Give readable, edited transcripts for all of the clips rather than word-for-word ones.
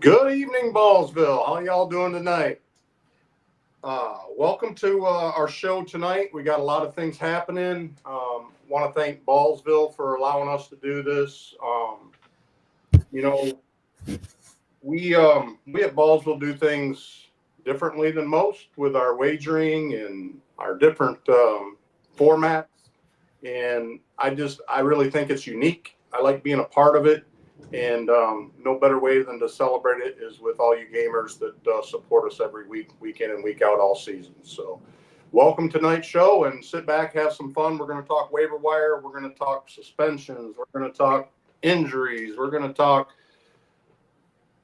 Good evening, Ballsville. How y'all doing tonight? Welcome to our show tonight. We got a lot of things happening. Want to thank Ballsville for allowing us to do this. You know, we at Ballsville do things differently than most with our wagering and our different formats. And I really think it's unique. I like being a part of it. And no better way than to celebrate it is with all you gamers that support us every week, week in and week out, all season. So, welcome to tonight's show and sit back, have some fun. We're going to talk waiver wire. We're going to talk suspensions. We're going to talk injuries. We're going to talk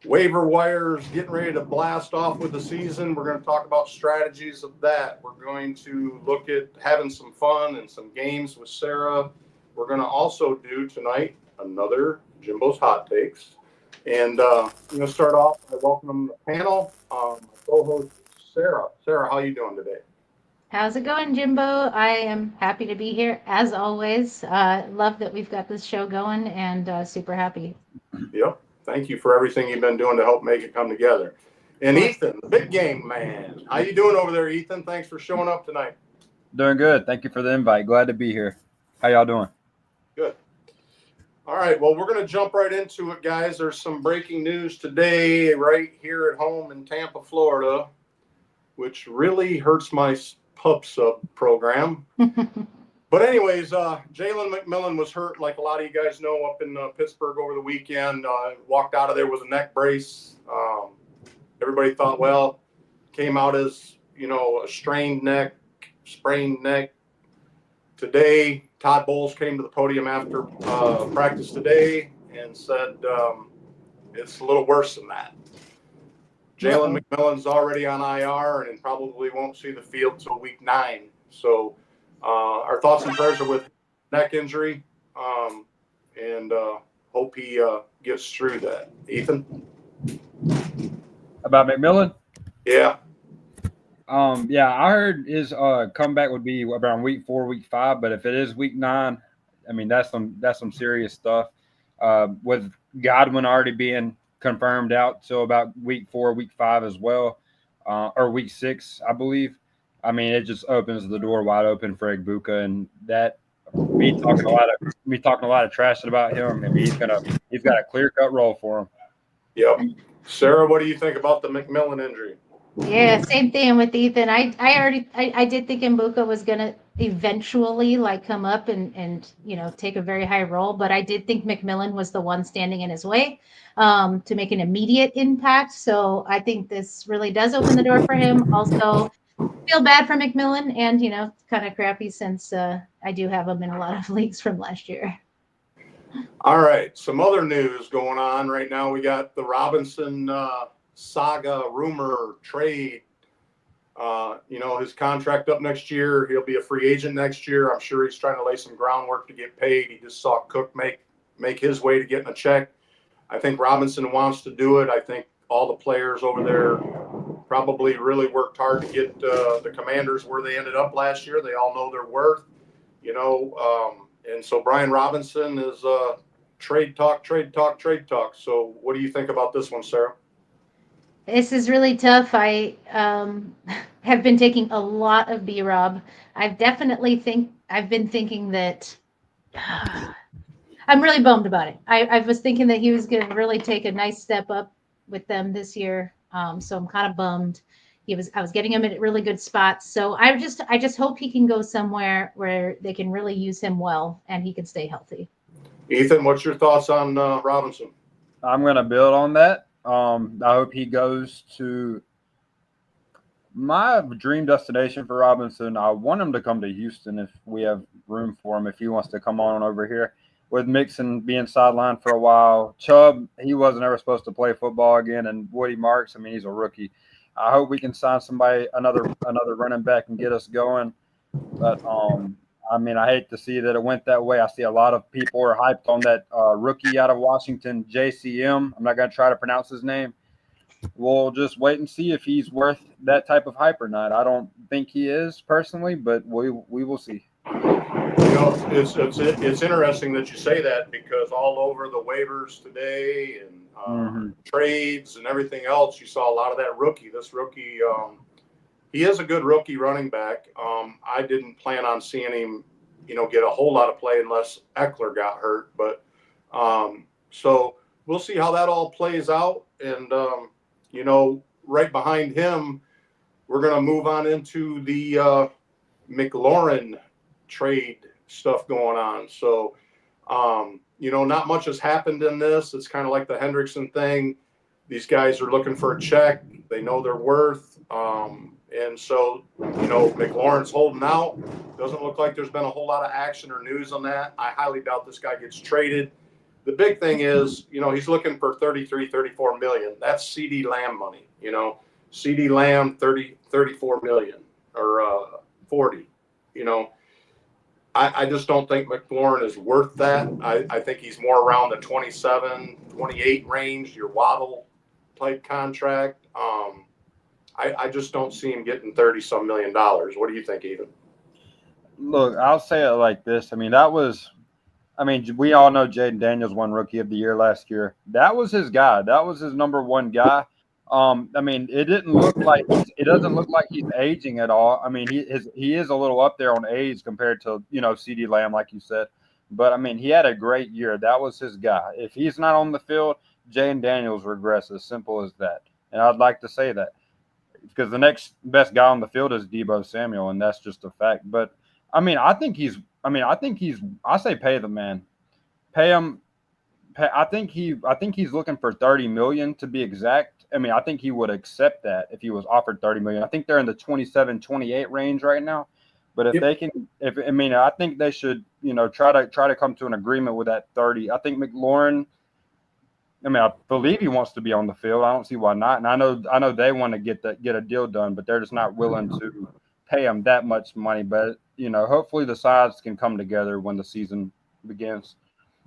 waiver wires, getting ready to blast off with the season. We're going to talk about strategies of that. We're going to look at having some fun and some games with Sarah. We're going to also do tonight another Jimbo's Hot Takes. And I'm going to start off by welcoming the panel. My co-host, Sarah. Sarah, how you doing today? How's it going, Jimbo? I am happy to be here as always. Love that we've got this show going and super happy. Yep. Thank you for everything you've been doing to help make it come together. Of And course. Ethan, the big game man. How you doing over there, Ethan? Thanks for showing up tonight. Doing good. Thank you for the invite. Glad to be here. How y'all doing? Good. All right. Well, we're going to jump right into it, guys. There's some breaking news today, right here at home in Tampa, Florida, which really hurts my pub sub program. But anyways, Jalen McMillan was hurt, like a lot of you guys know, up in Pittsburgh over the weekend. Walked out of there with a neck brace. Everybody thought, well, came out as a strained neck, sprained neck. Today, Todd Bowles came to the podium after practice today and said it's a little worse than that. Jalen McMillan's already on IR and probably won't see the field till week 9. So our thoughts and prayers are with neck injury, and hope he gets through that. Ethan? About McMillan? Yeah. Yeah, I heard his comeback would be around week 4, week 5, but if it is week 9, I mean that's some serious stuff. With Godwin already being confirmed out till about week 4, week 5 as well, or week 6, I believe. I mean, it just opens the door wide open for Egbuka, and that me talking a lot of trash about him. I mean, he's got a clear cut role for him. Yep. Sarah, what do you think about the McMillan injury? Yeah, same thing with Ethan. I did think Mbuka was gonna eventually like come up and take a very high role, but I did think McMillan was the one standing in his way to make an immediate impact. So I think this really does open the door for him. Also, feel bad for McMillan, and kind of crappy since I do have him in a lot of leagues from last year. All right. Some other news going on right now. We got the Robinson saga, rumor, trade. His contract up next year. He'll be a free agent next year. I'm sure he's trying to lay some groundwork to get paid. He just saw Cook make his way to getting a check. I think Robinson wants to do it. I think all the players over there probably really worked hard to get the Commanders where they ended up last year. They all know their worth, and so Brian Robinson is trade talk, trade talk, trade talk. So what do you think about this one, Sarah? This is really tough. I have been taking a lot of B Rob. I've been thinking that I'm really bummed about it. I was thinking that he was going to really take a nice step up with them this year. So I'm kind of bummed. I was getting him at really good spots. So I just hope he can go somewhere where they can really use him well and he can stay healthy. Ethan, what's your thoughts on Robinson? I'm gonna build on that. I hope he goes to my dream destination for Robinson. I want him to come to Houston if we have room for him. If he wants to come on over here, with Mixon being sidelined for a while, Chubb he wasn't ever supposed to play football again, and Woody Marks. I mean, he's a rookie. I hope we can sign somebody another running back and get us going. But I mean, I hate to see that it went that way. I see a lot of people are hyped on that rookie out of Washington, JCM. I'm not going to try to pronounce his name. We'll just wait and see if he's worth that type of hype or not. I don't think he is personally, but we will see. It's interesting that you say that because all over the waivers today and trades and everything else, you saw a lot of that rookie. This rookie, he is a good rookie running back. I didn't plan on seeing him, get a whole lot of play unless Eckler got hurt. But so we'll see how that all plays out. And right behind him, we're going to move on into the McLaurin trade stuff going on. So, not much has happened in this. It's kind of like the Hendrickson thing. These guys are looking for a check. They know their worth. And so, McLaurin's holding out. Doesn't look like there's been a whole lot of action or news on that. I highly doubt this guy gets traded. The big thing is, he's looking for 34 million. That's CD Lamb money, CD Lamb 34 million or 40, I just don't think McLaurin is worth that. I think he's more around the 27, 28 range, your Waddle type contract. I just don't see him getting $30-some million. What do you think, Ethan? Look, I'll say it like this. We all know Jaden Daniels won Rookie of the Year last year. That was his guy. That was his number one guy. It doesn't look like he's aging at all. He is a little up there on age compared to, CD Lamb, like you said. But he had a great year. That was his guy. If he's not on the field, Jaden Daniels regress, as simple as that. And I'd like to say that because the next best guy on the field is Deebo Samuel, and that's just a fact. But I say pay the man, pay him. I think he's looking for 30 million to be exact. I think he would accept that if he was offered 30 million. I think they're in the 27, 28 range right now. But if they can, I think they should, try to come to an agreement with that 30. I think McLaurin. I believe he wants to be on the field. I don't see why not. And I know they want to get a deal done, but they're just not willing to pay him that much money. But hopefully the sides can come together when the season begins.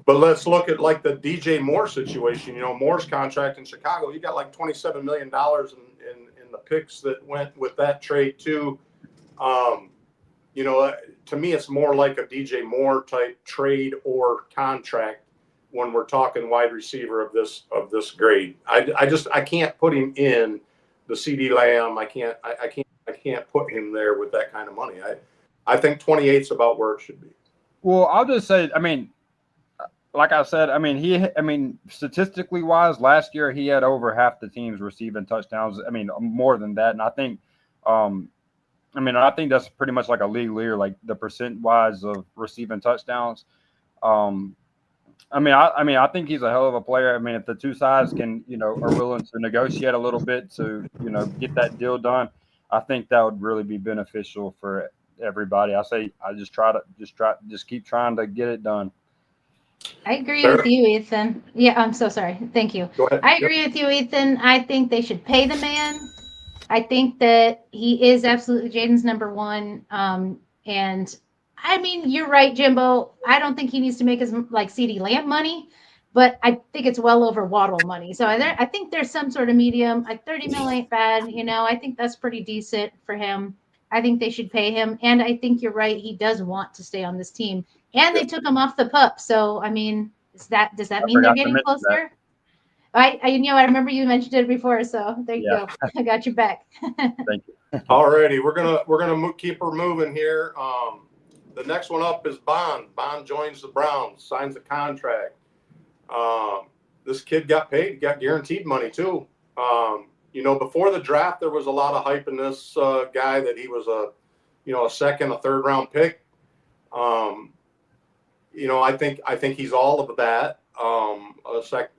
But let's look at like the DJ Moore situation. Moore's contract in Chicago, he got like $27 million in the picks that went with that trade too. To me, it's more like a DJ Moore type trade or contract when we're talking wide receiver of this grade. I can't put him in the CD Lamb. I can't put him there with that kind of money. I think 28 is about where it should be. Well, I'll just say, like I said, statistically wise, last year he had over half the teams receiving touchdowns. More than that. And I think, I think that's pretty much like a league leader, like the percent wise of receiving touchdowns. I think he's a hell of a player. If the two sides can, are willing to negotiate a little bit to, get that deal done, I think that would really be beneficial for everybody. I just keep trying to get it done. I agree with you, Ethan. Yeah, I'm so sorry. Thank you. Go ahead. I agree with you, Ethan. I think they should pay the man. I think that he is absolutely Jaden's number one. And you're right, Jimbo. I don't think he needs to make his like CD Lamb money, but I think it's well over Waddle money. So I think there's some sort of medium. Like 30 mil ain't bad. I think that's pretty decent for him. I think they should pay him. And I think you're right. He does want to stay on this team. And they took him off the pup. So, does that mean they're getting closer? I remember you mentioned it before. So there you go. I got your back. Thank you. All righty. We're going to keep her moving here. The next one up is Bond. Bond joins the Browns, signs a contract. This kid got paid, got guaranteed money too. Before the draft, there was a lot of hype in this guy that he was a second, a third round pick. I think he's all of that,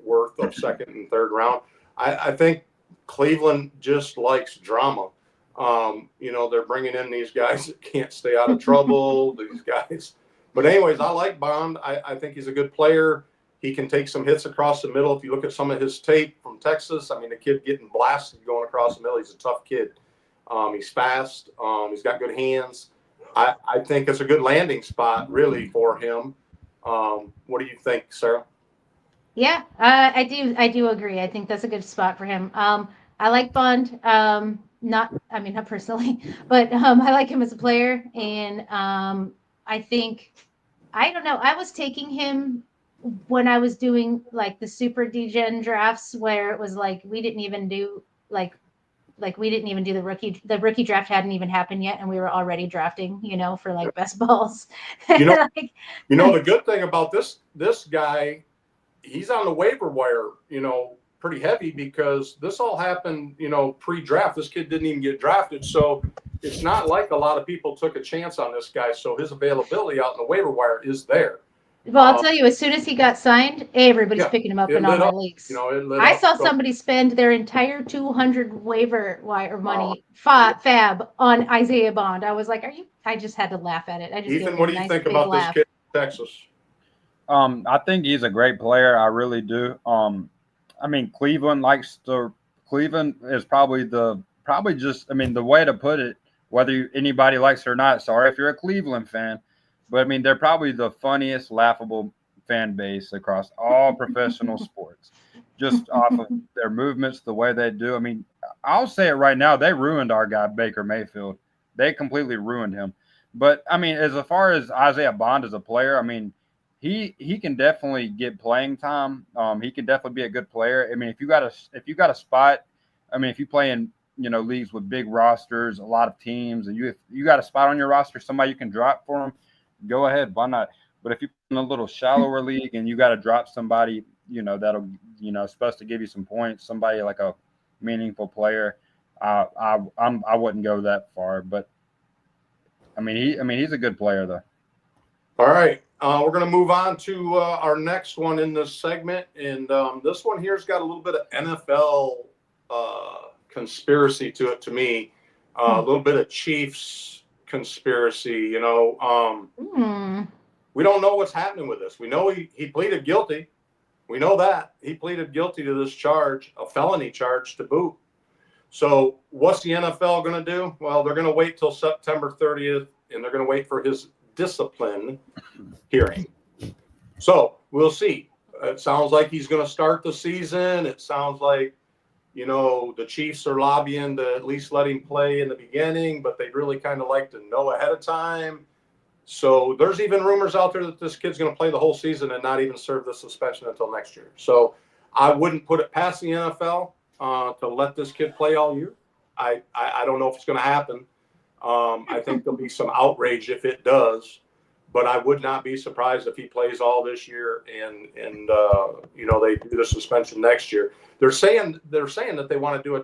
worth of second and third round. I think Cleveland just likes drama. They're bringing in these guys that can't stay out of trouble, these guys. But anyways, I like Bond. I think he's a good player. He can take some hits across the middle. If you look at some of his tape from Texas, the kid getting blasted going across the middle, he's a tough kid. He's fast. He's got good hands. I think it's a good landing spot, really, for him. What do you think, Sarah? Yeah, I do agree. I think that's a good spot for him. I like Bond. Not personally, but I like him as a player, and I think I don't know. I was taking him when I was doing like the super degen drafts where it was like we didn't even do we didn't even do the rookie draft hadn't even happened yet and we were already drafting, for like best balls. You know, Like, the good thing about this guy, he's on the waiver wire, pretty heavy because this all happened, pre-draft. This kid didn't even get drafted, so it's not like a lot of people took a chance on this guy. So his availability out in the waiver wire is there. well, I'll tell you, as soon as he got signed, everybody's Yeah, picking him up it in all lit my up. leagues. It lit I up. saw So, somebody spend their entire 200 waiver wire money yeah. fab on Isaiah Bond. I was like, "Are you?" I just had to laugh at it. I just gave Ethan, him what a do you nice think big about this laugh. kid in Texas? I think he's a great player. I really do. I mean, Cleveland is probably just. I mean, the way to put it, whether anybody likes it or not. Sorry if you're a Cleveland fan, but I mean, they're probably the funniest, laughable fan base across all professional sports. Just off of their movements, the way they do. I mean, I'll say it right now. They ruined our guy Baker Mayfield. They completely ruined him. But I mean, as far as Isaiah Bond as a player, I mean, he can definitely get playing time. He can definitely be a good player. I mean, if you got a spot, I mean, if you play in leagues with big rosters, a lot of teams, and you got a spot on your roster, somebody you can drop for him, go ahead, why not? But if you're in a little shallower league and you got to drop somebody, that'll supposed to give you some points, somebody like a meaningful player, I wouldn't go that far. But I mean, he's a good player though. All right. We're going to move on to our next one in this segment. And this one here's got a little bit of NFL conspiracy to it to me. A little bit of Chiefs conspiracy, We don't know what's happening with this. We know he pleaded guilty. We know that. He pleaded guilty to this charge, a felony charge to boot. So what's the NFL going to do? Well, they're going to wait till September 30th, and they're going to wait for his discipline hearing. So we'll see. It sounds like he's going to start the season. It sounds like, the Chiefs are lobbying to at least let him play in the beginning, but they'd really kind of like to know ahead of time. So there's even rumors out there that this kid's going to play the whole season and not even serve the suspension until next year. So I wouldn't put it past the NFL to let this kid play all year. I don't know if it's going to happen. I think there'll be some outrage if it does, but I would not be surprised if he plays all this year and they do the suspension next year. They're saying that they want to do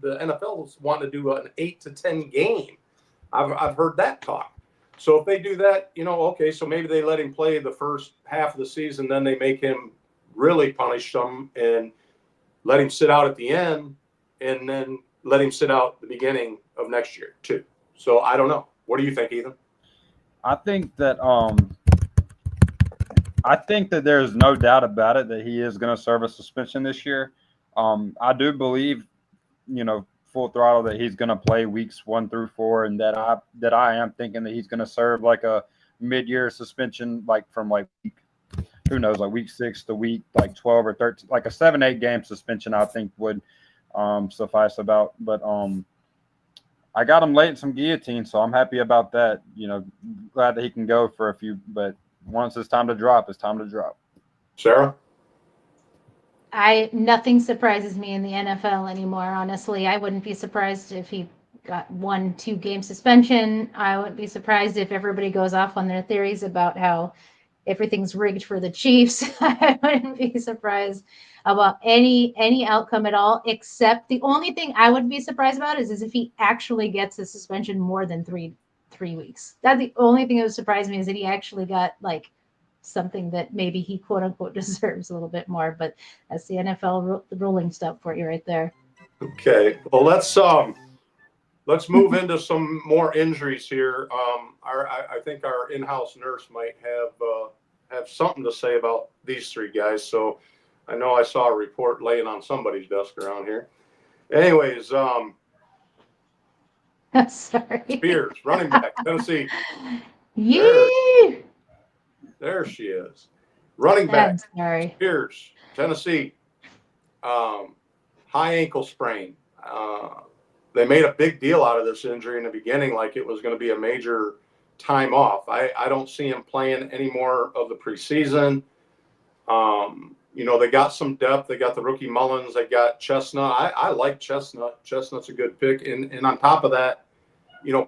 the NFL's want to do an 8 to 10 game. I've heard that talk. So if they do that, okay, so maybe they let him play the first half of the season, then they make him really punish him and let him sit out at the end, and then let him sit out the beginning of next year too. So I don't know. What do you think, Ethan? I think that there's no doubt about it that he is going to serve a suspension this year. I do believe, full throttle that he's going to play weeks 1 through 4, and that I am thinking that he's going to serve like a mid-year suspension, like from like who knows, like week 6 to week like 12 or 13, like a 7-8 game suspension. I think would suffice about, but I got him late in some guillotine, so I'm happy about that. Glad that he can go for a few, but once it's time to drop, it's time to drop. Sarah? Nothing surprises me in the NFL anymore, honestly. I wouldn't be surprised if he got 1-2 game suspension. I wouldn't be surprised if everybody goes off on their theories about how everything's rigged for the Chiefs. I wouldn't be surprised about any outcome at all, except the only thing I would be surprised about is if he actually gets a suspension more than three weeks. That's the only thing that would surprise me, is that he actually got like something that maybe he quote unquote deserves a little bit more. But that's the NFL ruling stuff for you right there. Okay. Well, let's move into some more injuries here. I think our in-house nurse might have something to say about these 3 guys. So I know I saw a report laying on somebody's desk around here. Anyways, Sorry. Spears, running back, Tennessee. Yeah. There she is. Running back. I'm sorry. Spears, Tennessee. High ankle sprain. They made a big deal out of this injury in the beginning, like it was going to be a major time off. I don't see him playing any more of the preseason. They got some depth. They got the rookie Mullins. They got Chestnut. I like Chestnut. Chestnut's a good pick. And on top of that,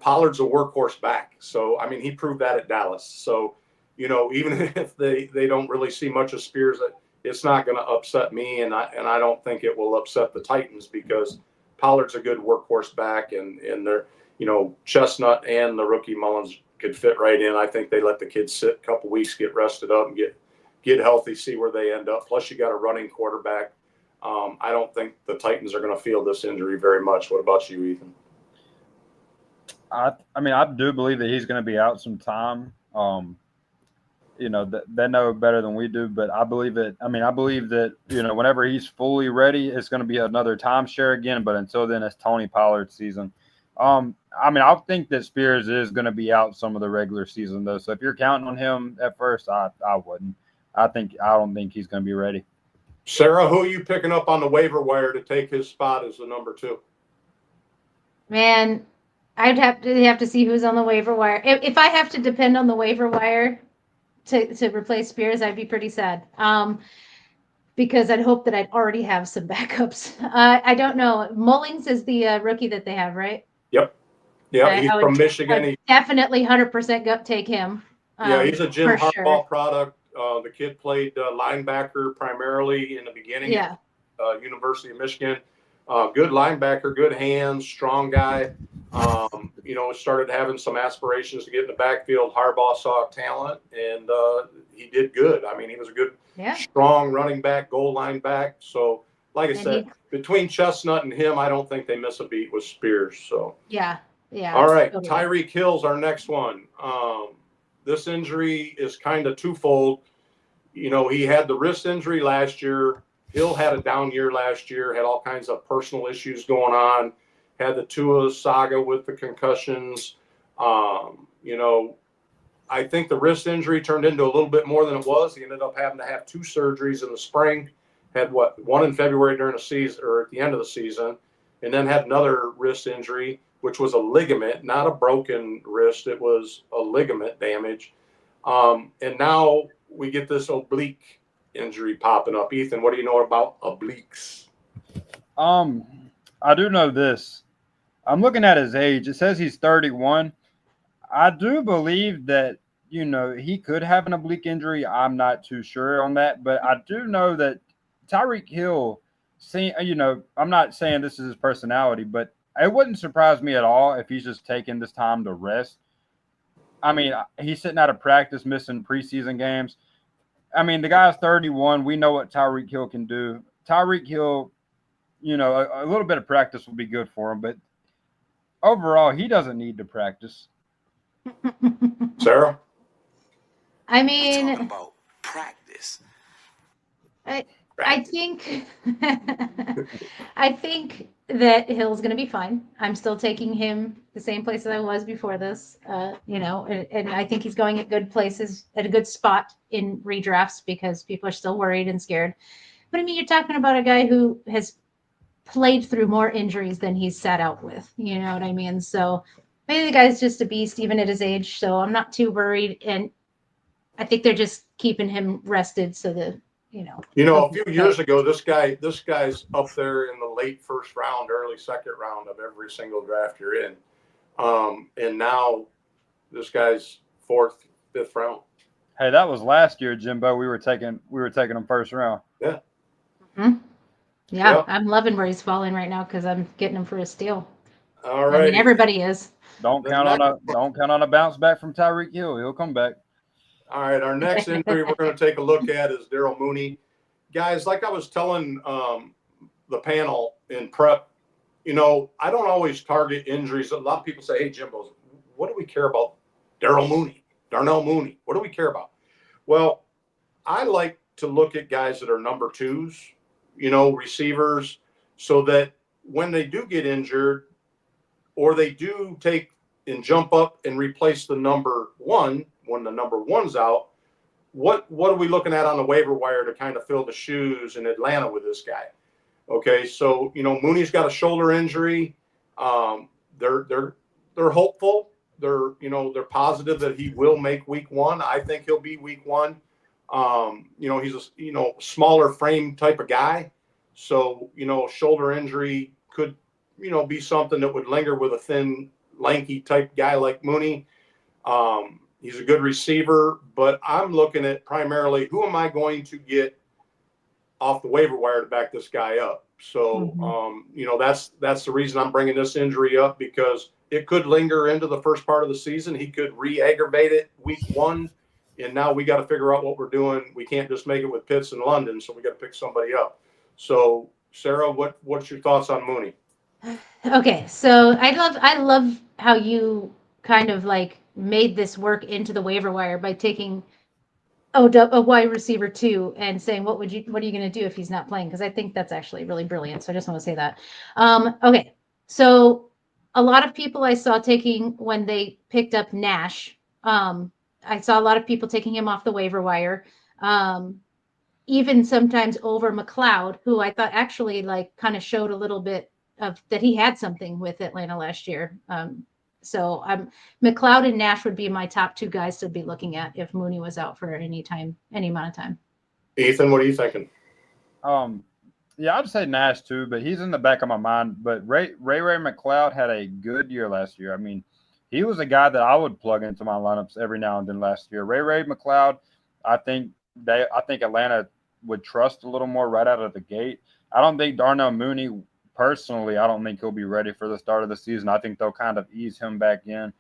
Pollard's a workhorse back. So, I mean, he proved that at Dallas. So, even if they don't really see much of Spears, it's not going to upset me. And I don't think it will upset the Titans because Pollard's a good workhorse back. And they're, Chestnut and the rookie Mullins could fit right in. I think they let the kids sit a couple weeks, get rested up, and get healthy, see where they end up. Plus, you got a running quarterback. I don't think the Titans are going to feel this injury very much. What about you, Ethan? I mean, I do believe that he's going to be out some time. They know better than we do, but I believe that, whenever he's fully ready, it's going to be another timeshare again. But until then, it's Tony Pollard's season. I think that Spears is going to be out some of the regular season, though. So if you're counting on him at first, I wouldn't. I don't think he's going to be ready. Sarah, who are you picking up on the waiver wire to take his spot as the number 2? Man, I'd have to see who's on the waiver wire. If I have to depend on the waiver wire to replace Spears, I'd be pretty sad. Because I'd hope that I'd already have some backups. I don't know. Mullings is the rookie that they have, right? Yep. Yeah, he's from Michigan. Definitely 100% take him. He's a Jim Harbaugh sure. product. The kid played linebacker primarily in the beginning. Yeah. University of Michigan. Good linebacker, good hands, strong guy. Started having some aspirations to get in the backfield. Harbaugh saw talent, and he did good. I mean, he was a good, strong running back, goal line back. So, like I said, between Chestnut and him, I don't think they miss a beat with Spears. So yeah. All right, totally. Tyreek Hill's our next one. This injury is kind of twofold. He had the wrist injury last year. Hill had a down year last year, had all kinds of personal issues going on, had the Tua saga with the concussions. I think the wrist injury turned into a little bit more than it was. He ended up having to have 2 surgeries in the spring, had one in February during the season or at the end of the season, and then had another wrist injury, which was a ligament, not a broken wrist. It was a ligament damage. And now we get this oblique injury popping up. Ethan, what do you know about obliques? I do know this. I'm looking at his age. It says he's 31. I do believe that, he could have an oblique injury. I'm not too sure on that, but I do know that Tyreek Hill, I'm not saying this is his personality, but it wouldn't surprise me at all if he's just taking this time to rest. I mean, he's sitting out of practice, missing preseason games. I mean, the guy's 31. We know what Tyreek Hill can do. Tyreek Hill, a little bit of practice will be good for him, but overall, he doesn't need to practice. Sarah? I mean, we're talking about practice. I think I think that Hill's going to be fine. I'm still taking him the same place that I was before this, and I think he's going at good places, at a good spot in redrafts because people are still worried and scared. But I mean, you're talking about a guy who has played through more injuries than he's sat out with. You know what I mean? So maybe the guy's just a beast even at his age. So I'm not too worried. And I think they're just keeping him rested so that, a few years ago, this guy's up there in the late first round, early second round of every single draft you're in. And now this guy's 4th, 5th round. Hey, that was last year, Jimbo. We were taking him first round. Yeah. Mm-hmm. Yeah, I'm loving where he's falling right now because I'm getting him for a steal. All right. I mean, everybody is. Don't count on a bounce back from Tyreek Hill. He'll come back. All right, our next injury we're going to take a look at is Darrell Mooney. Guys, like I was telling the panel in prep, I don't always target injuries. A lot of people say, hey, Jimbo, what do we care about Darnell Mooney? What do we care about? Well, I like to look at guys that are number 2s, receivers, so that when they do get injured or they do take and jump up and replace the number 1, when the number 1's out, what are we looking at on the waiver wire to kind of fill the shoes in Atlanta with this guy? Okay, so Mooney's got a shoulder injury. They're hopeful. they're positive that he will make week 1. I think he'll be week 1. He's a smaller frame type of guy, so shoulder injury could be something that would linger with a thin, lanky type guy like Mooney. He's a good receiver, but I'm looking at primarily who am I going to get off the waiver wire to back this guy up. So, that's the reason I'm bringing this injury up, because it could linger into the first part of the season. He could re-aggravate it week 1, and now we got to figure out what we're doing. We can't just make it with Pitts in London, so we got to pick somebody up. So, Sarah, what's your thoughts on Mooney? Okay, so I love how you kind of like made this work into the waiver wire by taking a wide receiver 2 and saying what are you going to do if he's not playing, because I think that's actually really brilliant. So I just want to say that. Okay, so a lot of people I saw taking when they picked up Nash. I saw a lot of people taking him off the waiver wire. Even sometimes over McLeod, who I thought actually like kind of showed a little bit of that he had something with Atlanta last year. So McLeod and Nash would be my top 2 guys to be looking at if Mooney was out for any amount of time. Ethan, what are you thinking? Yeah, I'd say Nash too, but he's in the back of my mind. But Ray McLeod had a good year last year. I mean, he was a guy that I would plug into my lineups every now and then last year. Ray McLeod, I think Atlanta would trust a little more right out of the gate. I don't think Darnell Mooney, personally, I don't think he'll be ready for the start of the season. I think they'll kind of ease him back in.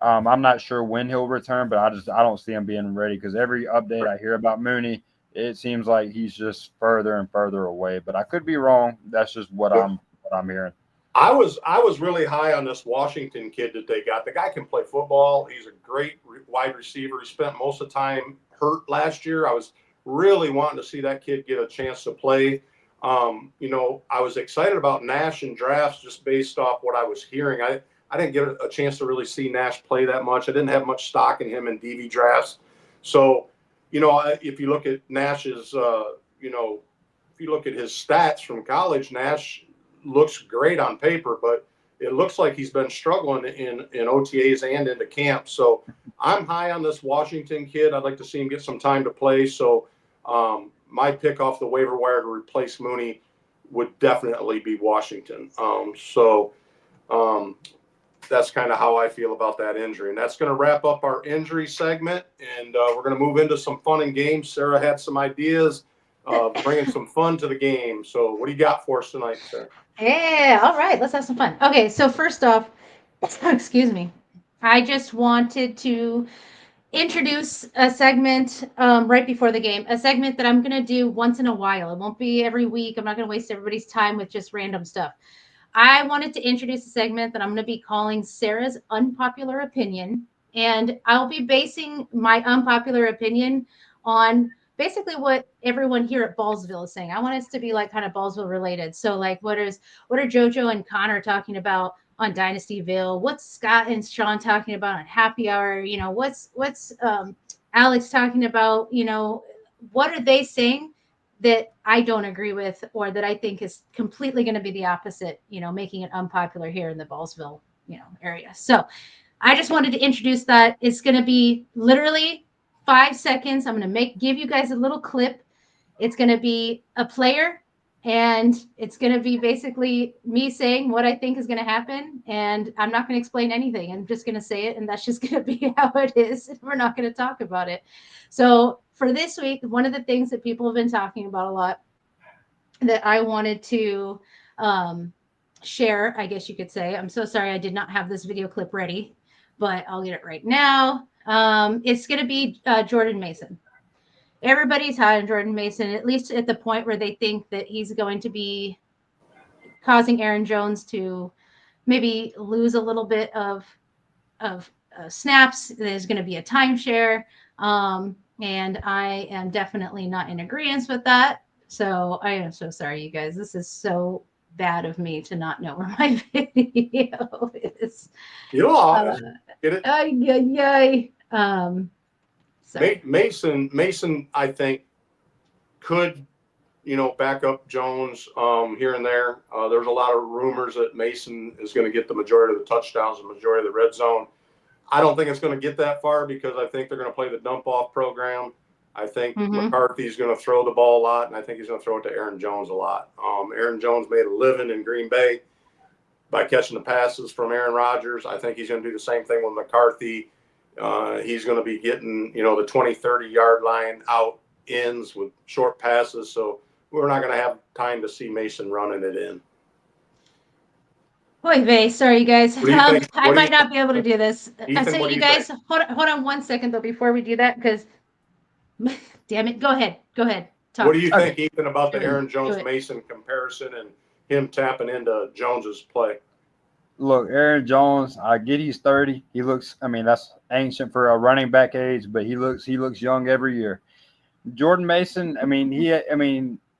I'm not sure when he'll return, but I don't see him being ready, because every update I hear about Mooney, it seems like he's just further and further away. But I could be wrong. That's just what I'm hearing. I was really high on this Washington kid that they got. The guy can play football. He's a great wide receiver. He spent most of the time hurt last year. I was really wanting to see that kid get a chance to play. I was excited about Nash in drafts just based off what I was hearing. I didn't get a chance to really see Nash play that much. I didn't have much stock in him in DV drafts. So, if you look at Nash's, if you look at his stats from college, Nash looks great on paper, but it looks like he's been struggling in OTAs and into camp. So I'm high on this Washington kid. I'd like to see him get some time to play. So, my pick off the waiver wire to replace Mooney would definitely be Washington. That's kind of how I feel about that injury. And that's going to wrap up our injury segment. And we're going to move into some fun and games. Sarah had some ideas, bringing some fun to the game. So what do you got for us tonight, Sarah? Yeah, all right, let's have some fun. Okay, so first off, excuse me, I just wanted to introduce a segment right before the game, a segment that I'm going to do once in a while. It won't be every week. I'm not going to waste everybody's time with just random stuff. I wanted to introduce a segment that I'm going to be calling Sarah's Unpopular Opinion. And I'll be basing my unpopular opinion on basically what everyone here at Ballsville is saying. I want us to be like kind of Ballsville related. So like what are JoJo and Connor talking about on Dynastyville? What's Scott and Sean talking about on Happy Hour? What's Alex talking about? What are they saying that I don't agree with, or that I think is completely going to be the opposite, making it unpopular here in the Ballsville, area. So I just wanted to introduce that. It's going to be literally 5 seconds. I'm going to give you guys a little clip. It's going to be a player, and it's going to be basically me saying what I think is going to happen. And I'm not going to explain anything. I'm just going to say it, and that's just going to be how it is. We're not going to talk about it. So for this week, one of the things that people have been talking about a lot that I wanted to share, I guess you could say. I'm so sorry I did not have this video clip ready, but I'll get it right now. It's going to be Jordan Mason. Everybody's high on Jordan Mason, at least at the point where they think that he's going to be causing Aaron Jones to maybe lose a little bit of snaps. There's going to be a timeshare. And I am definitely not in agreement with that. So I am so sorry, you guys. This is so bad of me to not know where my video is. Get it? Mason, I think, could, back up Jones here and there. There's a lot of rumors that Mason is going to get the majority of the touchdowns, the majority of the red zone. I don't think it's going to get that far because I think they're going to play the dump off program. I think McCarthy's going to throw the ball a lot, and I think he's going to throw it to Aaron Jones a lot. Aaron Jones made a living in Green Bay by catching the passes from Aaron Rodgers. I think he's going to do the same thing with McCarthy. He's going to be getting, the 20, 30-yard line out ends with short passes. So we're not going to have time to see Mason running it in. Boy, Vay, sorry, you guys. I might not be able to do this. Ethan, So you guys, hold on 1 second, though, before we do that, because, damn it, go ahead. Talk. What do you think, Ethan, about the Aaron Jones-Mason comparison and him tapping into Jones's play? Look, Aaron Jones, I get he's 30. He looks, that's ancient for a running back age, but he looks young every year. Jordan Mason,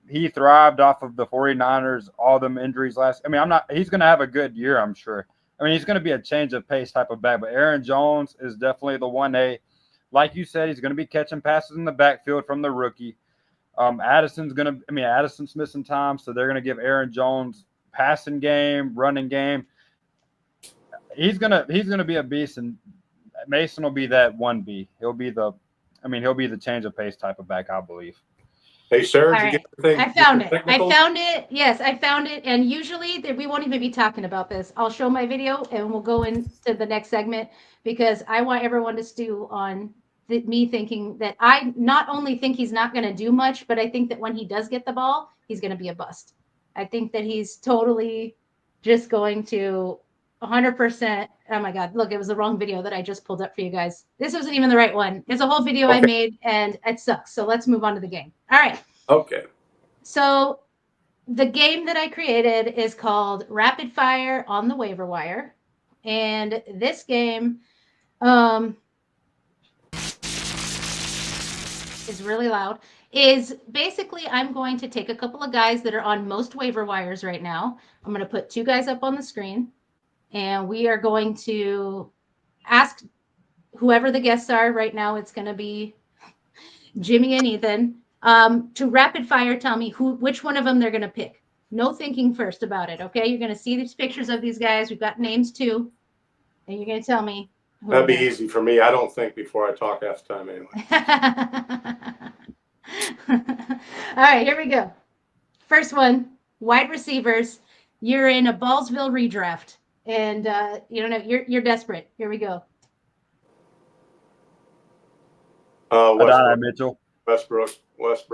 he thrived off of the 49ers, all them injuries he's going to have a good year, I'm sure. He's going to be a change of pace type of back, but Aaron Jones is definitely the 1A. Like you said, he's going to be catching passes in the backfield from the rookie. Addison's missing time, so they're going to give Aaron Jones passing game, running game. He's gonna be a beast, and Mason will be that 1B. He'll be the change of pace type of back, I believe. Hey, Sarah, did you get the thing? I found it. Yes, I found it. And usually we won't even be talking about this. I'll show my video and we'll go into the next segment because I want everyone to stew on me thinking that I not only think he's not going to do much, but I think that when he does get the ball, he's going to be a bust. I think that he's totally just going to 100%. Oh my God, look, it was the wrong video that I just pulled up for you guys. This wasn't even the right one. It's a whole video I made and it sucks. So let's move on to the game. All right. Okay. So the game that I created is called Rapid Fire on the Waiver Wire. And this game is really loud. Is basically I'm going to take a couple of guys that are on most waiver wires right now. I'm going to put 2 guys up on the screen. And we are going to ask whoever the guests are right now. It's going to be Jimmy and Ethan to rapid fire tell me which one of them they're going to pick. No thinking first about it. Okay. You're going to see these pictures of these guys. We've got names too. And you're going to tell me. That'd be easy for me. I don't think before I talk half the time anyway. All right. Here we go. First one, wide receivers. You're in a Ballsville redraft. And you're desperate. Here we go. Westbrook.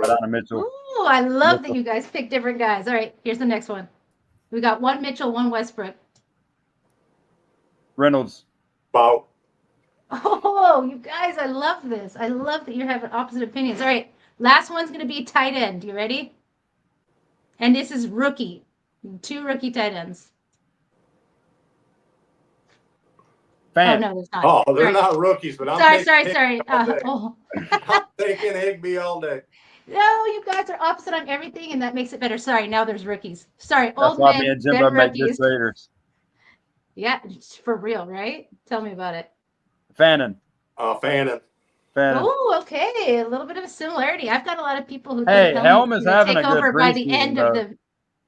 Adana Mitchell. Ooh, I love that you guys pick different guys. All right, here's the next one. We got 1 Mitchell, 1 Westbrook. Reynolds. Bout. Oh, you guys, I love this. I love that you're having opposite opinions. All right, last one's going to be tight end. You ready? And this is rookie. 2 rookie tight ends. Fan. Oh, no, there's not. Oh, they're not rookies, but I'm sorry. I'm taking Higbee all day. No, you guys are opposite on everything, and that makes it better. Sorry, now there's rookies. Sorry, That's old why men, me and Jimbo then make good rookies. traders. Yeah, it's for real, right? Tell me about it. Fannin. Fannin. Oh, okay. A little bit of a similarity. I've got a lot of people who Hey, think Helm is having take a good over by the preseason, end though. of the.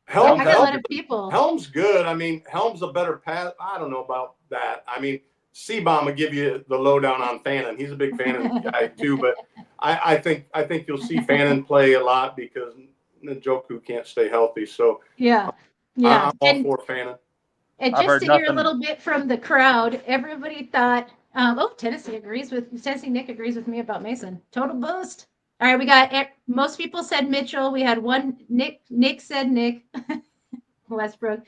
Helm's I've got a lot of people. Helm's good. Helm's a better pass. I don't know about that. Seabaum will give you the lowdown on Fannin. He's a big Fannin guy too, but I think you'll see Fannin play a lot because Njoku can't stay healthy. So yeah. I'm all for Fannin. And just to hear a little bit from the crowd, everybody thought, Tennessee Nick agrees with me about Mason. Total boost. All right, we got most people said Mitchell. We had 1 Nick said Nick Westbrook.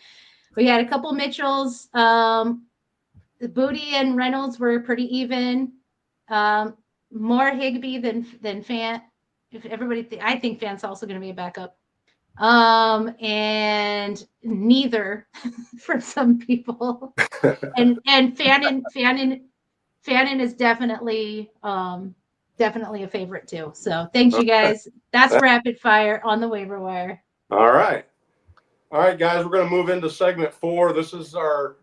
We had a couple Mitchells. Booty and Reynolds were pretty even. More Higbee than Fant. If everybody, I think Fant's also going to be a backup. And neither for some people. and Fannin is definitely a favorite too. So thanks you guys. That's rapid fire on the waiver wire. All right, guys, we're going to move into segment 4. This is our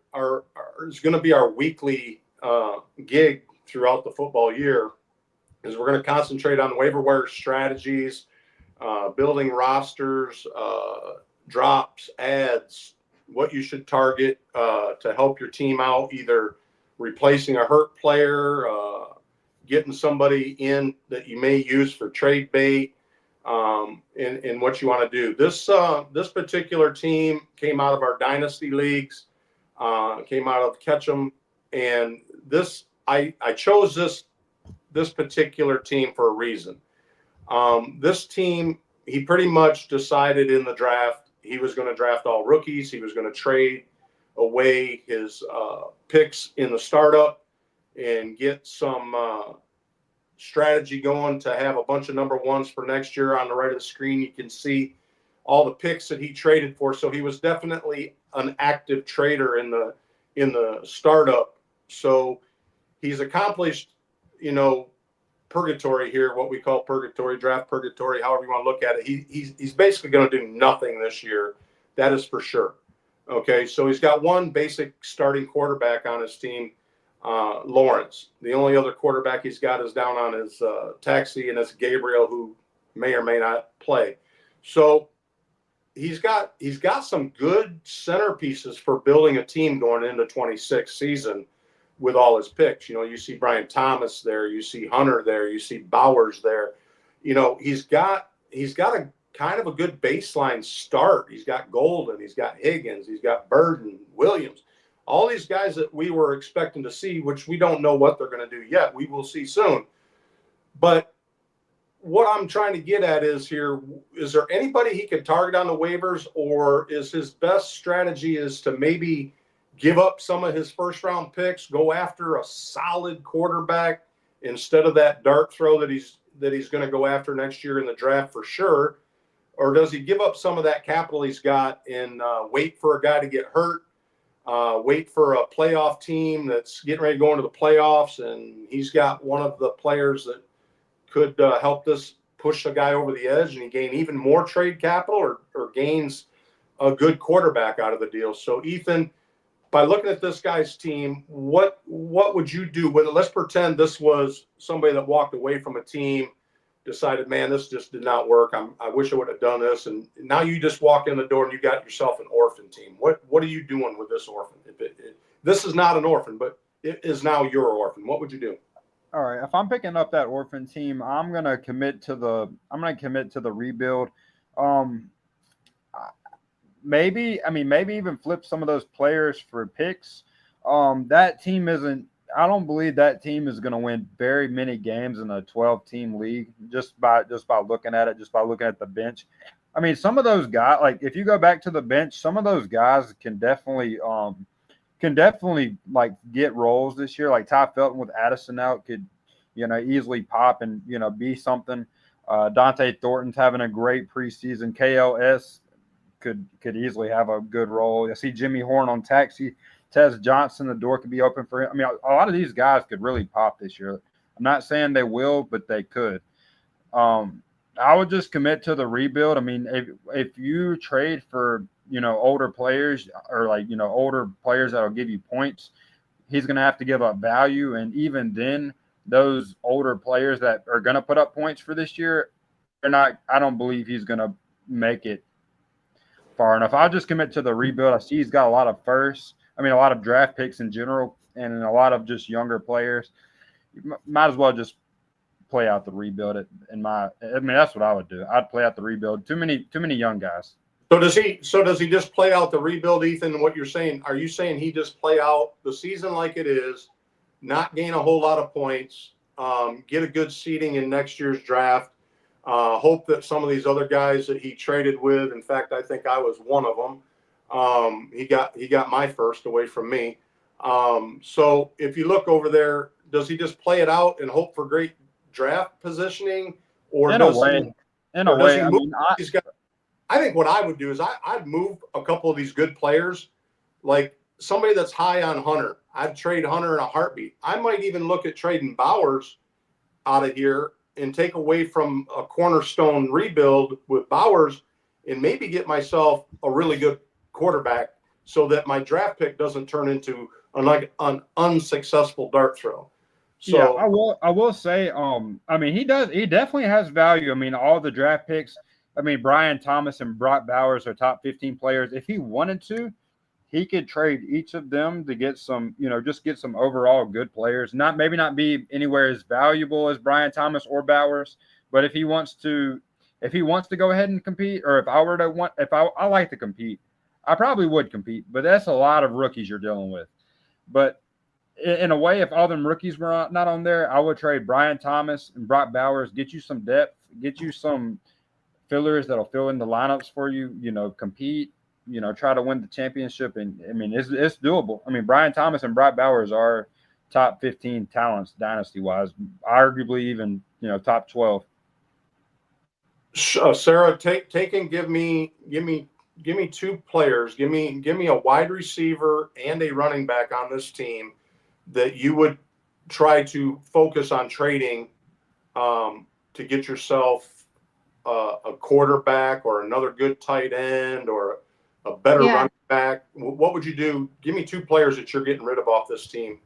it's going to be our weekly gig throughout the football year. Is we're going to concentrate on waiver wire strategies, building rosters, drops, ads, what you should target to help your team out, either replacing a hurt player, getting somebody in that you may use for trade bait, in what you want to do. This particular team came out of our dynasty leagues, came out of Ketchum, and I chose this particular team for a reason. This team, he pretty much decided in the draft he was going to draft all rookies. He was going to trade away his picks in the startup and get some strategy going to have a bunch of number ones for next year. On the right of the screen, you can see all the picks that he traded for. So he was definitely an active trader in the startup. So he's accomplished, purgatory here, what we call purgatory, draft purgatory, however you want to look at it. He's basically going to do nothing this year. That is for sure. Okay, so he's got one basic starting quarterback on his team, Lawrence. The only other quarterback he's got is down on his taxi, and that's Gabriel, who may or may not play. So he's got some good centerpieces for building a team going into 26 season with all his picks. You see Brian Thomas there, you see Hunter there, you see Bowers there. He's got a kind of a good baseline start. He's got Golden, he's got Higgins, he's got Burden, Williams, all these guys that we were expecting to see, which we don't know what they're going to do yet. We will see soon. But what I'm trying to get at is there anybody he could target on the waivers, or is his best strategy is to maybe give up some of his first round picks, go after a solid quarterback instead of that dart throw that he's going to go after next year in the draft for sure? Or does he give up some of that capital he's got and wait for a guy to get hurt, wait for a playoff team that's getting ready to go into the playoffs, and he's got one of the players that could help this push a guy over the edge, and he gain even more trade capital, or gains a good quarterback out of the deal? So Ethan, by looking at this guy's team, what would you do with it? Let's pretend this was somebody that walked away from a team, decided, man, this just did not work. I wish I would have done this. And now you just walk in the door and you got yourself an orphan team. What are you doing with this orphan? This is not an orphan, but it is now your orphan. What would you do? All right, if I'm picking up that orphan team, I'm gonna commit to the rebuild. Maybe even flip some of those players for picks. That team isn't. I don't believe that team is going to win very many games in a 12-team league just by looking at it, just by looking at the bench. I mean, some of those guys, like if you go back to the bench, some of those guys can definitely like get roles this year. Like Ty Felton with Addison out could, easily pop and be something. Dante Thornton's having a great preseason. KLS could easily have a good role. I see Jimmy Horn on taxi. Tez Johnson, the door could be open for him. I mean, a lot of these guys could really pop this year. I'm not saying they will, but they could. I would just commit to the rebuild. I mean, if you trade for, older players, or older players that'll give you points, he's going to have to give up value. And even then, those older players that are going to put up points for this year, I don't believe he's going to make it far enough. I'll just commit to the rebuild. I see he's got a lot of draft picks in general, and a lot of just younger players. You might as well just play out the rebuild. That's what I would do. I'd play out the rebuild. Too many young guys. So does he just play out the rebuild, Ethan? What you're saying? Are you saying he just play out the season like it is, not gain a whole lot of points, get a good seeding in next year's draft, hope that some of these other guys that he traded with, in fact, I think I was one of them. He got my first away from me. So if you look over there, does he just play it out and hope for great draft positioning, or in a way? I think what I would do is I'd move a couple of these good players, like somebody that's high on Hunter. I'd trade Hunter in a heartbeat. I might even look at trading Bowers out of here and take away from a cornerstone rebuild with Bowers, and maybe get myself a really good quarterback so that my draft pick doesn't turn into an unsuccessful dart throw. So yeah, I will say, he definitely has value. I mean, all the draft picks, Brian Thomas and Brock Bowers are top 15 players. If he wanted to, he could trade each of them to get some, just get some overall good players. Maybe not be anywhere as valuable as Brian Thomas or Bowers, but if he wants to go ahead and compete, or if I were to I like to compete, I probably would compete. But that's a lot of rookies you're dealing with. But in a way, if all them rookies were not on there, I would trade Brian Thomas and Brock Bowers, get you some depth, get you some fillers that'll fill in the lineups for you, compete, try to win the championship. And I mean, it's doable. I mean, Brian Thomas and Brock Bowers are top 15 talents dynasty wise, arguably even, top 12. Sarah, take and give me two players. Give me a wide receiver and a running back on this team that you would try to focus on trading to get yourself a quarterback or another good tight end or a better running back. What would you do? Give me two players that you're getting rid of off this team.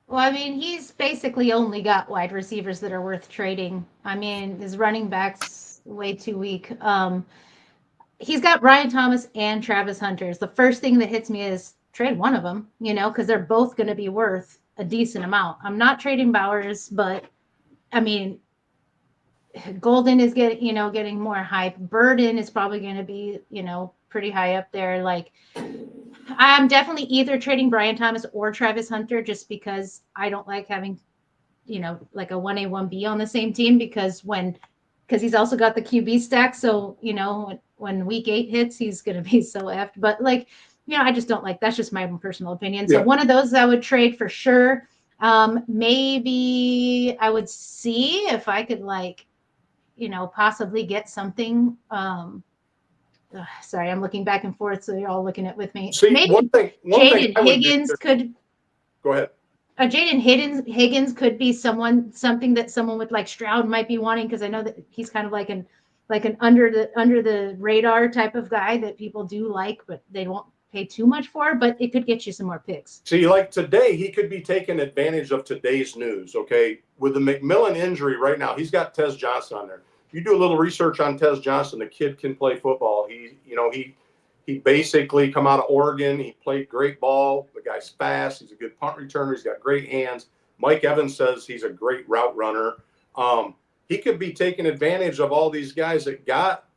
Well, I mean, he's basically only got wide receivers that are worth trading. I mean, his running back's way too weak. He's got Brian Thomas and Travis Hunter. The first thing that hits me is trade one of them, because they're both going to be worth a decent amount. I'm not trading Bowers, but I mean, Golden is getting more hype. Burden is probably going to be, pretty high up there. Like, I'm definitely either trading Brian Thomas or Travis Hunter just because I don't like having, like a 1A, 1B on the same team because he's also got the QB stack. So, when week 8 hits, he's going to be so effed. But like, I just don't like, that's just my personal opinion. So one of those I would trade for sure. Maybe I would see if I could possibly get something. Sorry, I'm looking back and forth, so you're all looking at with me. See, maybe one thing Jaden Higgins could. Go ahead. Jaden Higgins could be something that someone with like Stroud might be wanting because I know that he's kind of like an under the radar type of guy that people do like, but they won't pay too much for. But it could get you some more picks. See, like today, he could be taking advantage of today's news. Okay, with the McMillan injury right now, he's got Tez Johnson on there. You do a little research on Tez Johnson. The kid can play football. He basically come out of Oregon. He played great ball. The guy's fast. He's a good punt returner. He's got great hands. Mike Evans says he's a great route runner. He could be taking advantage of all these guys that got,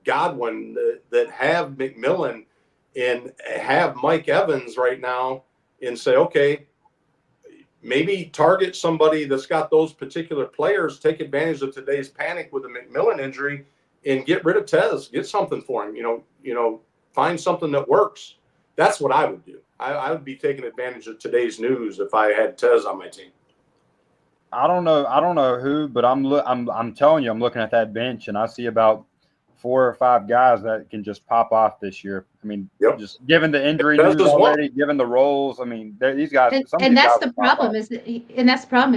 Godwin that have McMillan and have Mike Evans right now and say, okay, maybe target somebody that's got those particular players, take advantage of today's panic with the McMillan injury and get rid of Tez, get something for him, find something that works. That's what I would do. I would be taking advantage of today's news if I had Tez on my team. I don't know who, but I'm telling you, I'm looking at that bench and I see about 4 or 5 guys that can just pop off this year. I mean, just given the injury news already, given the roles, I mean, these guys. And that's the problem is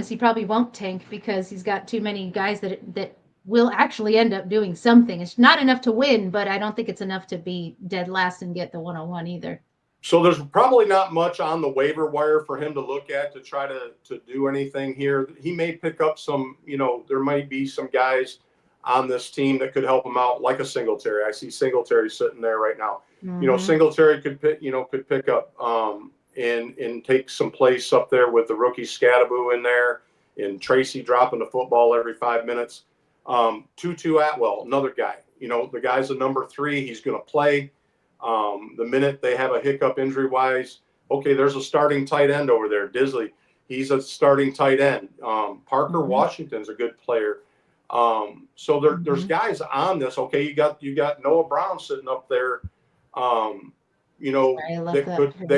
he probably won't tank because he's got too many guys that will actually end up doing something. It's not enough to win, but I don't think it's enough to be dead last and get the 101 either. So there's probably not much on the waiver wire for him to look at to try to do anything here. He may pick up some, there might be some guys on this team that could help him out, like a Singletary. I see Singletary sitting there right now. Mm-hmm. Singletary could pick up and take some place up there with the rookie Scadaboo in there and Tracy dropping the football every 5 minutes. Tutu Atwell, another guy. The guy's a number 3. He's going to play. The minute they have a hiccup injury-wise, okay, there's a starting tight end over there, Disley. He's a starting tight end. Parker Washington's a good player. So there's guys on this. Okay, you got Noah Brown sitting up there, that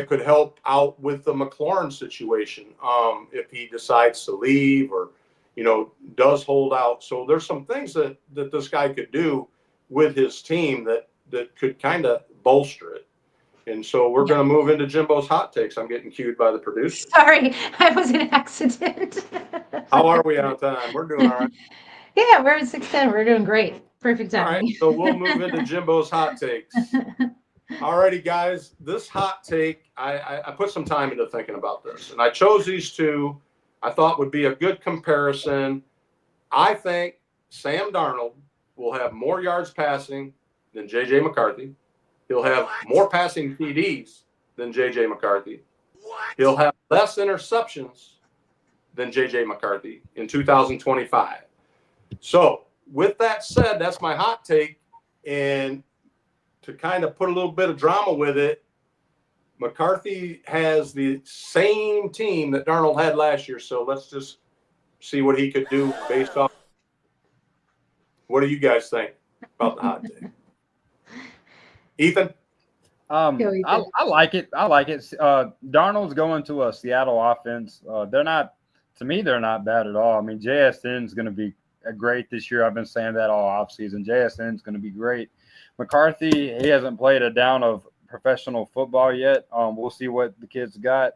could help out with the McLaurin situation if he decides to leave or does hold out. So there's some things that this guy could do with his team that could kind of bolster it. And so we're going to move into Jimbo's hot takes. I'm getting cued by the producer. Sorry, I was an accident. How are we on time? We're doing all right. Yeah, we're at 6:10. We're doing great. Perfect time. All right, so we'll move into Jimbo's hot takes. All righty, guys. This hot take, I put some time into thinking about this, and I chose these two I thought would be a good comparison. I think Sam Darnold will have more yards passing than J.J. McCarthy. He'll have more passing TDs than J.J. McCarthy. What? He'll have less interceptions than J.J. McCarthy in 2025. So with that said, that's my hot take. And to kind of put a little bit of drama with it, McCarthy has the same team that Darnold had last year. So let's just see what he could do based off. What do you guys think about the hot take? Ethan? Go, Ethan. I like it. I like it. Darnold's going to a Seattle offense. They're not, to me, they're not bad at all. I mean, JSN is going to be great this year. I've been saying that all offseason. JSN is going to be great. McCarthy, he hasn't played a down of professional football yet. We'll see what the kid's got.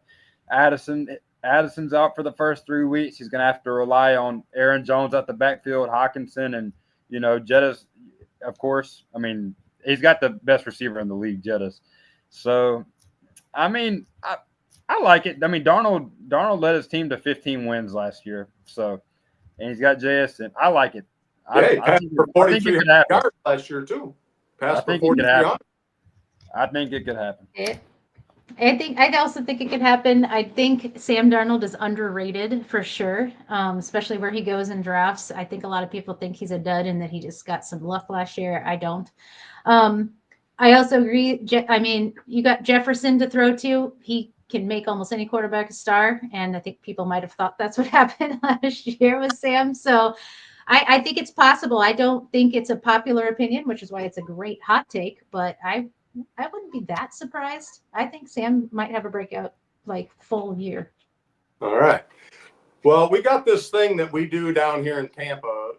Addison's out for the first 3 weeks. He's going to have to rely on Aaron Jones at the backfield, Hawkinson, and, Jettis, of course. I mean, he's got the best receiver in the league, Jettis. So, I mean, I like it. I mean, Darnold led his team to 15 wins last year. So, and he's got JSN. I like it. Yeah, he passed for 4,300 yards last year, too. I think it could happen. I think it could happen. I also think it could happen. I think Sam Darnold is underrated for sure, especially where he goes in drafts. I think a lot of people think he's a dud and that he just got some luck last year. I don't. I also agree. I mean, you got Jefferson to throw to. He can make almost any quarterback a star, and I think people might have thought that's what happened last year with Sam. So I think it's possible. I don't think it's a popular opinion, which is why it's a great hot take, but I wouldn't be that surprised. I think Sam might have a breakout, full year. All right. Well, we got this thing that we do down here in Tampa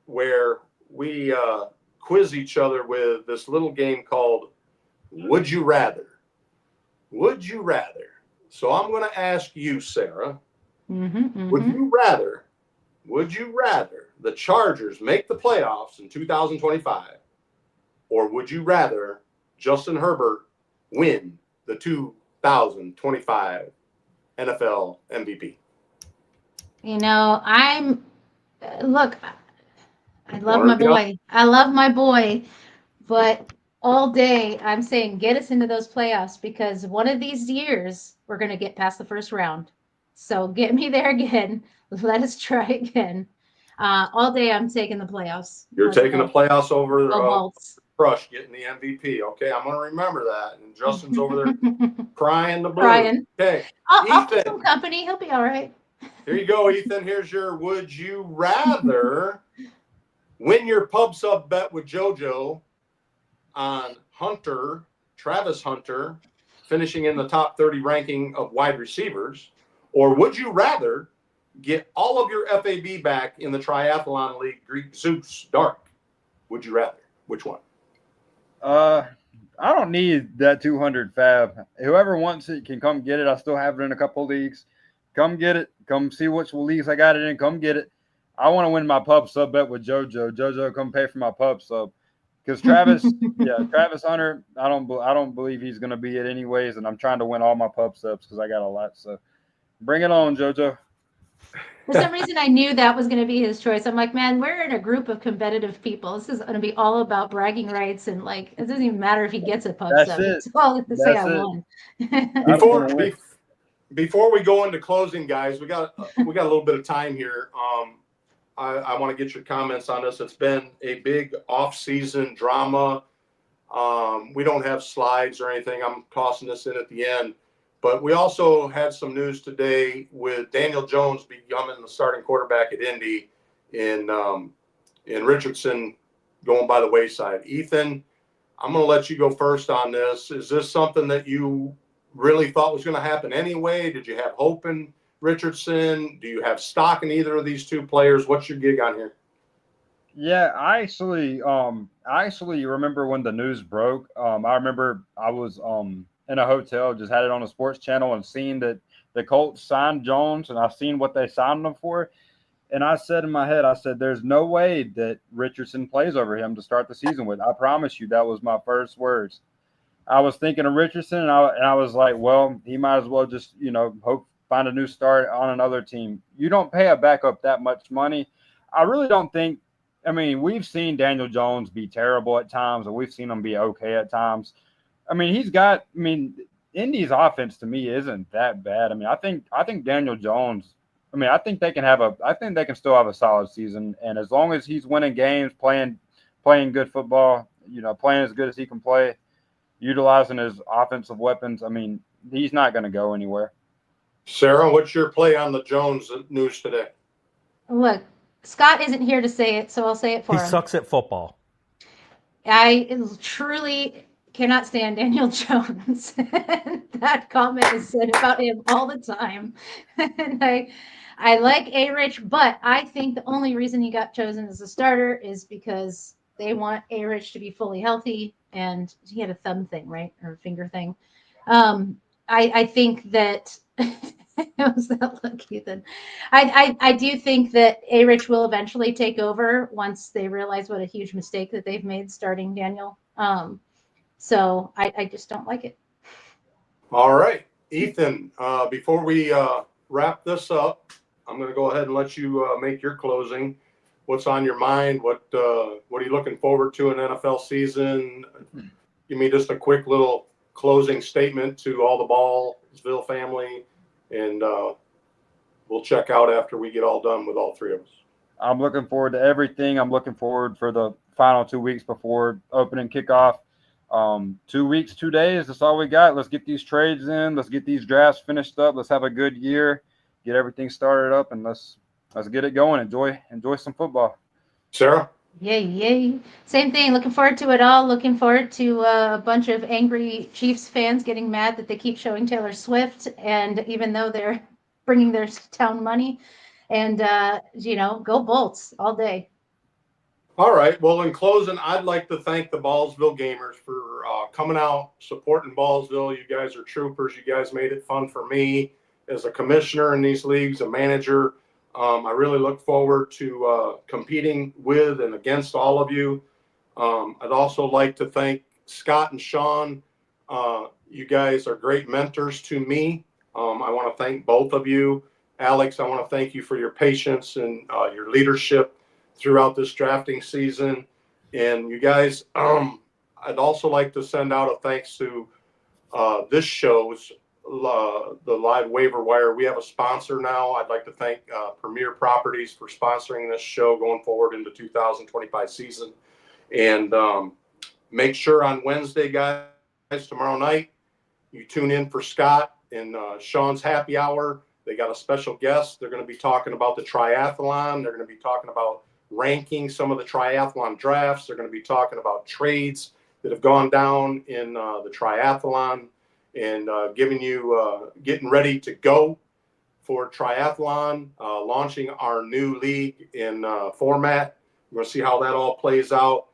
where we quiz each other with this little game called Would You Rather? Would you rather? So I'm going to ask you, Sarah, would you rather the Chargers make the playoffs in 2025? Or would you rather Justin Herbert win the 2025 NFL MVP? I love my boy. I love my boy, but all day I'm saying get us into those playoffs because one of these years we're going to get past the first round. So get me there again. Let us try again. All day I'm taking the playoffs. You're taking the playoffs over Crush getting the MVP. Okay, I'm going to remember that. And Justin's over there crying the blues. Okay, I'll keep some company. He'll be all right. Here you go, Ethan. Here's your would you rather win your pub sub bet with JoJo on Travis Hunter, finishing in the top 30 ranking of wide receivers, or would you rather get all of your FAB back in the triathlon league, Greek Zeus Dark? Would you rather? Which one? I don't need that 200 fab. Whoever wants it can come get it. I still have it in a couple leagues. Come get it. Come see which leagues I got it in. Come get it. I want to win my pub sub bet with JoJo. JoJo, come pay for my pub sub. Because Travis Hunter, I don't believe he's going to be it anyways, and I'm trying to win all my pub subs because I got a lot. So bring it on, JoJo. For some reason, I knew that was going to be his choice. I'm like, man, we're in a group of competitive people. This is going to be all about bragging rights, and it doesn't even matter if he gets a pub sub. It's all to say I won. Before we go into closing, guys, we got a little bit of time here. I want to get your comments on this. It's been a big off-season drama. We don't have slides or anything. I'm tossing this in at the end. But we also had some news today with Daniel Jones becoming the starting quarterback at Indy and Richardson going by the wayside. Ethan, I'm going to let you go first on this. Is this something that you really thought was going to happen anyway? Did you have hope in Richardson? Do you have stock in either of these two players? What's your gig on here? Yeah, I actually remember when the news broke. I remember I was in a hotel, just had it on a sports channel and seen that the Colts signed Jones, and I seen what they signed him for. And I said in my head, there's no way that Richardson plays over him to start the season with. I promise you, that was my first words. I was thinking of Richardson, and I was like, well, he might as well just, find a new start on another team. You don't pay a backup that much money. I really don't think – we've seen Daniel Jones be terrible at times, and we've seen him be okay at times. I mean, he's got. I mean, Indy's offense to me isn't that bad. I mean, I think Daniel Jones. I mean, I think they can have a. I think they can still have a solid season, and as long as he's winning games, playing good football, playing as good as he can play, utilizing his offensive weapons. I mean, he's not going to go anywhere. Sarah, what's your play on the Jones news today? Look, Scott isn't here to say it, so I'll say it for He him. sucks at football. I truly cannot stand Daniel Jones. That comment is said about him all the time. And I like A-Rich, but I think the only reason he got chosen as a starter is because they want A-Rich to be fully healthy, and he had a thumb thing, right? Or a finger thing. I think that how's that look, Ethan? I do think that A-Rich will eventually take over once they realize what a huge mistake that they've made starting Daniel. So I just don't like it. All right, Ethan, before we wrap this up, I'm going to go ahead and let you make your closing. What's on your mind? What are you looking forward to in NFL season? Give me just a quick little closing statement to all the Ballsville family, and we'll check out after we get all done with all three of us. I'm looking forward to everything. I'm looking forward for the final 2 weeks before opening kickoff. 2 weeks, 2 days. That's all we got. Let's get these trades in. Let's get these drafts finished up. Let's have a good year. Get everything started up, and let's get it going. Enjoy some football. Sarah? Yay. Same thing. Looking forward to it all. Looking forward to a bunch of angry Chiefs fans getting mad that they keep showing Taylor Swift, and even though they're bringing their town money, and go Bolts all day. All right. Well, in closing, I'd like to thank the Ballsville gamers for coming out, supporting Ballsville. You guys are troopers. You guys made it fun for me as a commissioner in these leagues, a manager. I really look forward to competing with and against all of you. I'd also like to thank Scott and Sean. You guys are great mentors to me. I want to thank both of you. Alex, I want to thank you for your patience and your leadership throughout this drafting season. And you guys, I'd also like to send out a thanks to this show's the live waiver wire. We have a sponsor now. I'd like to thank Premier Properties for sponsoring this show going forward into 2025 season. And make sure on Wednesday, guys, tomorrow night, you tune in for Scott and Sean's happy hour. They got a special guest. They're going to be talking about the triathlon. They're going to be talking about ranking some of the triathlon drafts. They're going to be talking about trades that have gone down in the triathlon, and giving you getting ready to go for triathlon, launching our new league in format. We're going to see how that all plays out.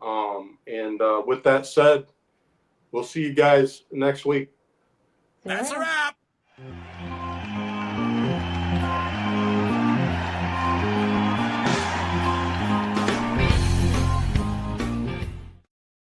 And with that said, we'll see you guys next week. That's a wrap.